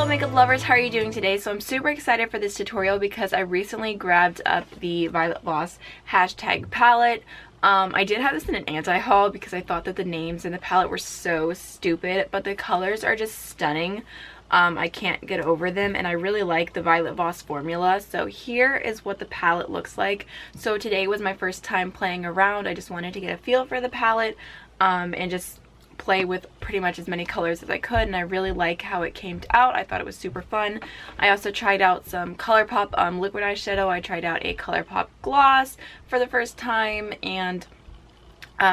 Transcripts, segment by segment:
makeup lovers, how are you doing today? So I'm super excited for this tutorial because I recently grabbed up the Violet Voss hashtag palette. I did have this in an anti-haul because I thought that the names in the palette were so stupid, but the colors are just stunning. I can't get over them, and I really like the Violet Voss formula. So here is what the palette looks like. So today was my first time playing around. I just wanted to get a feel for the palette and just play with pretty much as many colors as I could, and I really like how it came out. I thought it was super fun. I also tried out some Colourpop liquid eyeshadow. I tried out a Colourpop gloss for the first time, and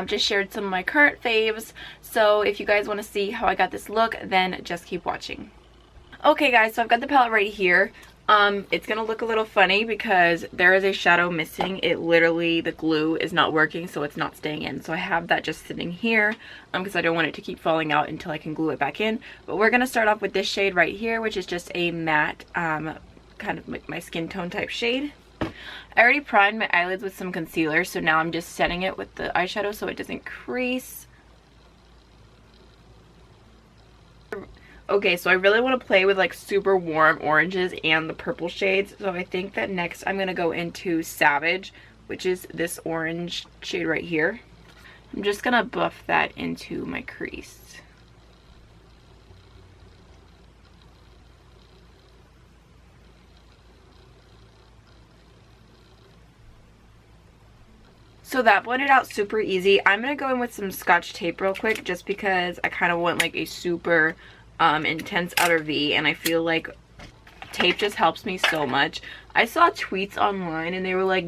just shared some of my current faves. So if you guys want to see how I got this look, then just keep watching. Okay guys, so I've got the palette right here. It's gonna look a little funny because there is a shadow missing. It literally, the glue is not working, so it's not staying in. So I have that just sitting here because I don't want it to keep falling out until I can glue it back in. But we're gonna start off with this shade right here, which is just a matte, kind of like my skin tone type shade. I already primed my eyelids with some concealer, so now I'm just setting it with the eyeshadow so it doesn't crease. Okay, so I really want to play with like super warm oranges and the purple shades. So I think that next I'm going to go into Savage, which is this orange shade right here. I'm just going to buff that into my crease. So that blended out super easy. I'm going to go in with some Scotch tape real quick just because I kind of want like a super intense outer V, and I feel like tape just helps me so much. I saw tweets online and they were like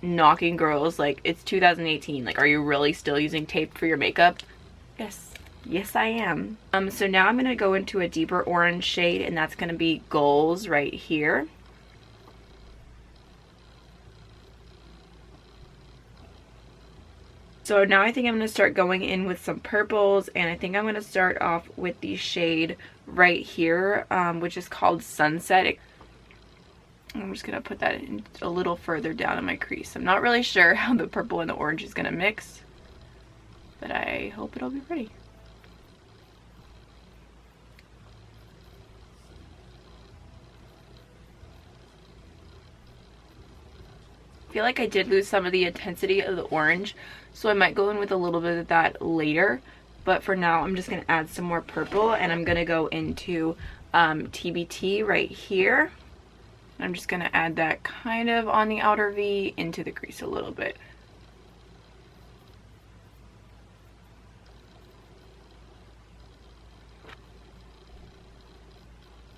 knocking girls like, it's 2018, like, are you really still using tape for your makeup? Yes I am. So now I'm gonna go into a deeper orange shade, and that's gonna be Goals right here. So now I think I'm going to start going in with some purples, and I think I'm going to start off with the shade right here, which is called Sunset. I'm just going to put that in a little further down in my crease. I'm not really sure how the purple and the orange is going to mix, but I hope it'll be pretty. I feel like I did lose some of the intensity of the orange, so I might go in with a little bit of that later, but for now I'm just going to add some more purple, and I'm going to go into TBT right here. I'm just going to add that kind of on the outer V into the crease a little bit.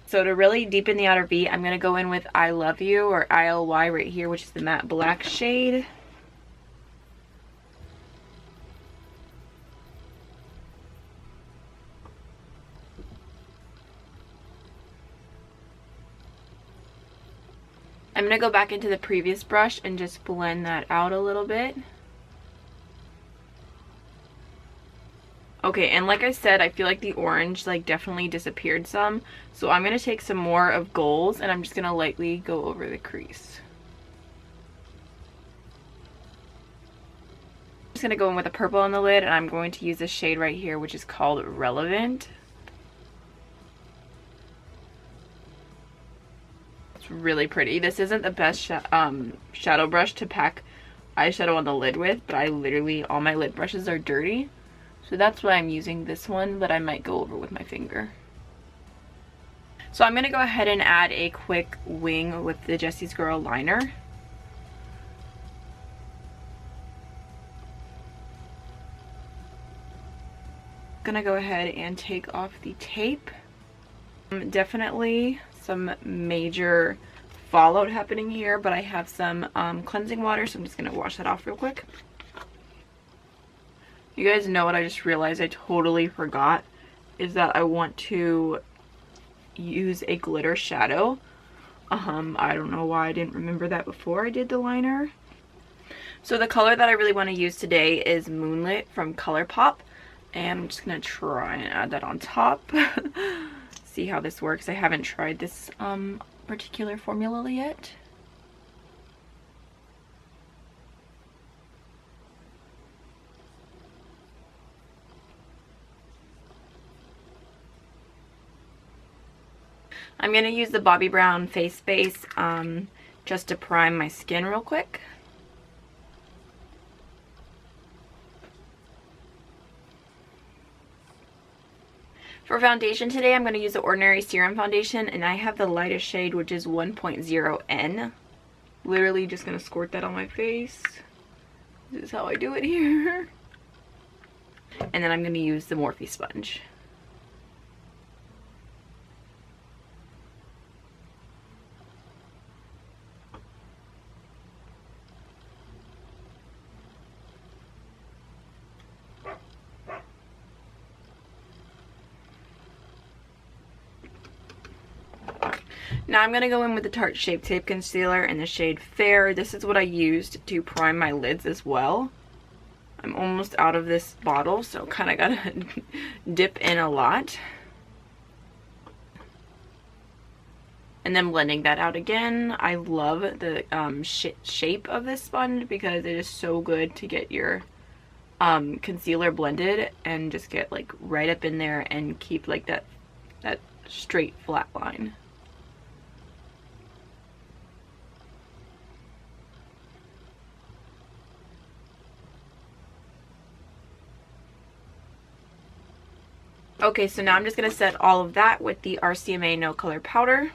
So to really deepen the outer V, I'm going to go in with I Love You, or ILY right here, which is the matte black shade. I'm going to go back into the previous brush and just blend that out a little bit. Okay, and like I said, I feel like the orange like definitely disappeared some. So I'm going to take some more of Goals, and I'm just going to lightly go over the crease. I'm just going to go in with a purple on the lid, and I'm going to use this shade right here, which is called Relevant. It's really pretty. This isn't the best shadow brush to pack eyeshadow on the lid with, but I literally, all my lid brushes are dirty. So that's why I'm using this one, but I might go over with my finger. So I'm going to go ahead and add a quick wing with the Jessie's Girl liner. I'm going to go ahead and take off the tape. Definitely some major fallout happening here, but I have some cleansing water, so I'm just going to wash that off real quick. You guys know what I just realized I totally forgot is that I want to use a glitter shadow. I don't know why I didn't remember that before I did the liner. So the color that I really want to use today is Moonlit from Colourpop, and I'm just going to try and add that on top. See how this works. I haven't tried this particular formula yet. I'm going to use the Bobbi Brown face base just to prime my skin real quick. For foundation today, I'm going to use the Ordinary Serum Foundation, and I have the lightest shade, which is 1.0N. Literally just going to squirt that on my face. This is how I do it here. And then I'm going to use the Morphe sponge. Now I'm going to go in with the Tarte Shape Tape Concealer in the shade Fair. This is what I used to prime my lids as well. I'm almost out of this bottle, so kind of got to dip in a lot. And then blending that out again. I love the shape of this sponge because it is so good to get your concealer blended and just get like right up in there and keep like that straight flat line. Okay, so now I'm just going to set all of that with the RCMA No Color Powder.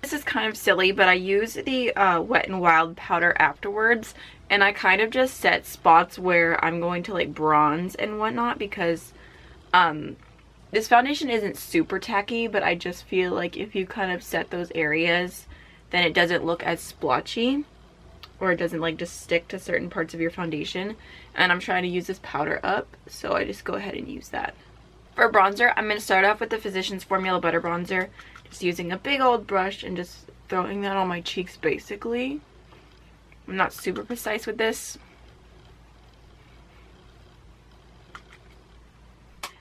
This is kind of silly, but I use the Wet n Wild powder afterwards, and I kind of just set spots where I'm going to like bronze and whatnot because this foundation isn't super tacky, but I just feel like if you kind of set those areas, then it doesn't look as splotchy, or it doesn't like just stick to certain parts of your foundation. And I'm trying to use this powder up, so I just go ahead and use that. For bronzer, I'm going to start off with the Physicians Formula Butter Bronzer, just using a big old brush and just throwing that on my cheeks basically. I'm not super precise with this.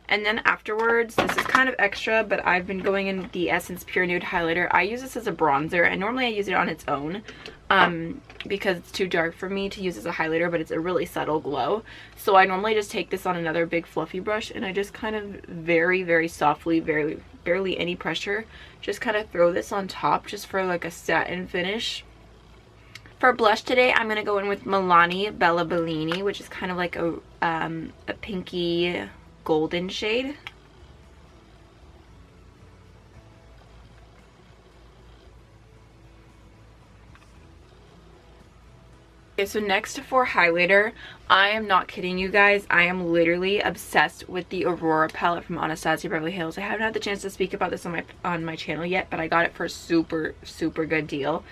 And then afterwards, this is kind of extra, but I've been going in the Essence Pure Nude Highlighter. I use this as a bronzer, and normally I use it on its own because it's too dark for me to use as a highlighter, but it's a really subtle glow. So I normally just take this on another big fluffy brush, and I just kind of very, very softly, barely any pressure, just kind of throw this on top just for like a satin finish. For blush today, I'm going to go in with Milani Bella Bellini, which is kind of like a pinky golden shade. Okay, so next for highlighter, I am not kidding you guys. I am literally obsessed with the Aurora palette from Anastasia Beverly Hills. I haven't had the chance to speak about this on my channel yet, but I got it for a super good deal.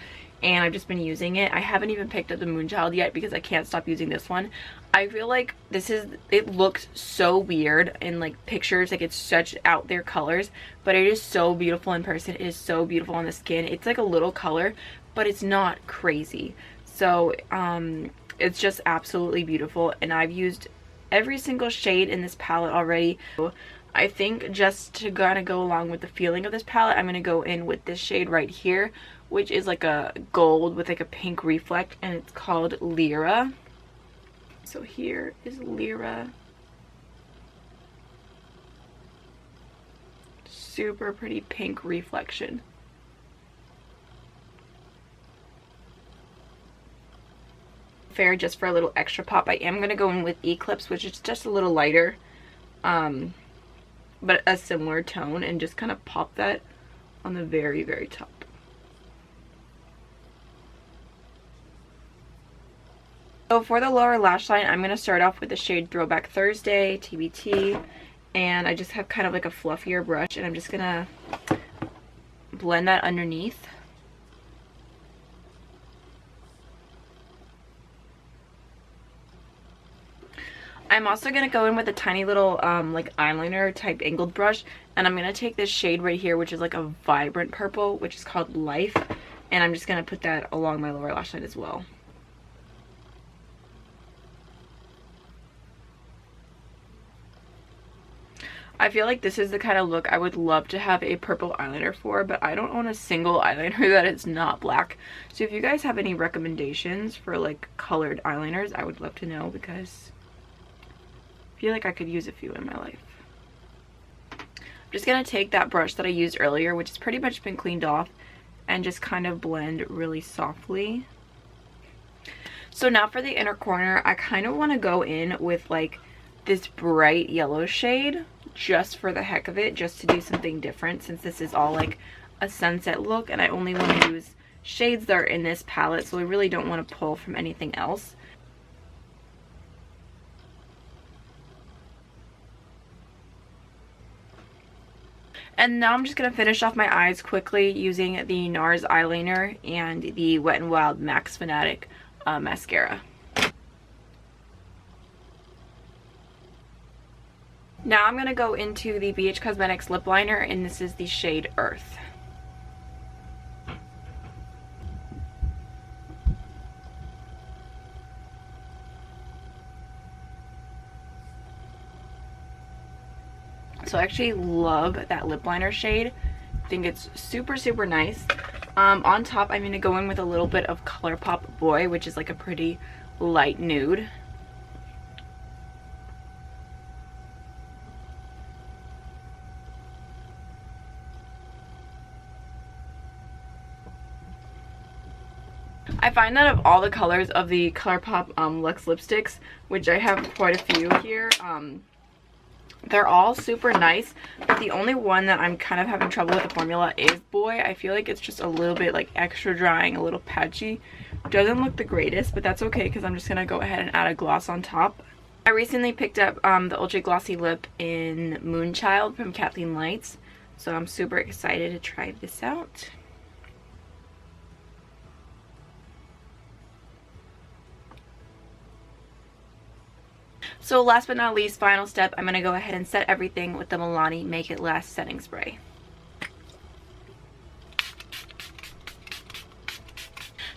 And I've just been using it. I haven't even picked up the Moonchild yet because I can't stop using this one. I feel like it looks so weird in like pictures, like it's such out there colors, but it is so beautiful in person. It is so beautiful on the skin. It's like a little color, but it's not crazy. So it's just absolutely beautiful, and I've used every single shade in this palette already. I think just to kind of go along with the feeling of this palette, I'm going to go in with this shade right here, which is like a gold with like a pink reflect, and it's called Lyra. So here is Lyra. Super pretty pink reflection. Fair just for a little extra pop. I am going to go in with Eclipse, which is just a little lighter, but a similar tone, and just kind of pop that on the very top. So for the lower lash line, I'm going to start off with the shade Throwback Thursday, TBT, and I just have kind of like a fluffier brush, and I'm just going to blend that underneath. I'm also going to go in with a tiny little like eyeliner type angled brush, and I'm going to take this shade right here, which is like a vibrant purple, which is called Life, and I'm just going to put that along my lower lash line as well. I feel like this is the kind of look I would love to have a purple eyeliner for, but I don't own a single eyeliner that is not black. So if you guys have any recommendations for like colored eyeliners, I would love to know, because I feel like I could use a few in my life. I'm just going to take that brush that I used earlier, which has pretty much been cleaned off, and just kind of blend really softly. So now for the inner corner, I kind of want to go in with like this bright yellow shade, just for the heck of it, just to do something different, since this is all like a sunset look and I only want to use shades that are in this palette, so I really don't want to pull from anything else. And now I'm just going to finish off my eyes quickly using the Nars eyeliner and the Wet n Wild Max Fanatic mascara. Now I'm going to go into the BH Cosmetics lip liner, and this is the shade Earth. So I actually love that lip liner shade. I think it's super, super nice. On top, I'm going to go in with a little bit of Colourpop Boy, which is like a pretty light nude. I find that of all the colors of the Colourpop Luxe lipsticks, which I have quite a few here, they're all super nice, but the only one that I'm kind of having trouble with the formula is Boy. I feel like it's just a little bit like extra drying, a little patchy. Doesn't look the greatest, but that's okay because I'm just going to go ahead and add a gloss on top. I recently picked up the Ultra Glossy Lip in Moonchild from Kathleen Lights, so I'm super excited to try this out. So last but not least, final step, I'm going to go ahead and set everything with the Milani Make It Last setting spray.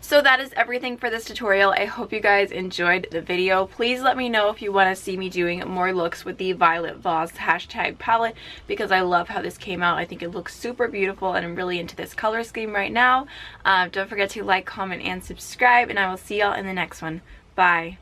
So that is everything for this tutorial. I hope you guys enjoyed the video. Please let me know if you want to see me doing more looks with the Violet Voss hashtag palette, because I love how this came out. I think it looks super beautiful and I'm really into this color scheme right now. Don't forget to like, comment, and subscribe, and I will see y'all in the next one. Bye.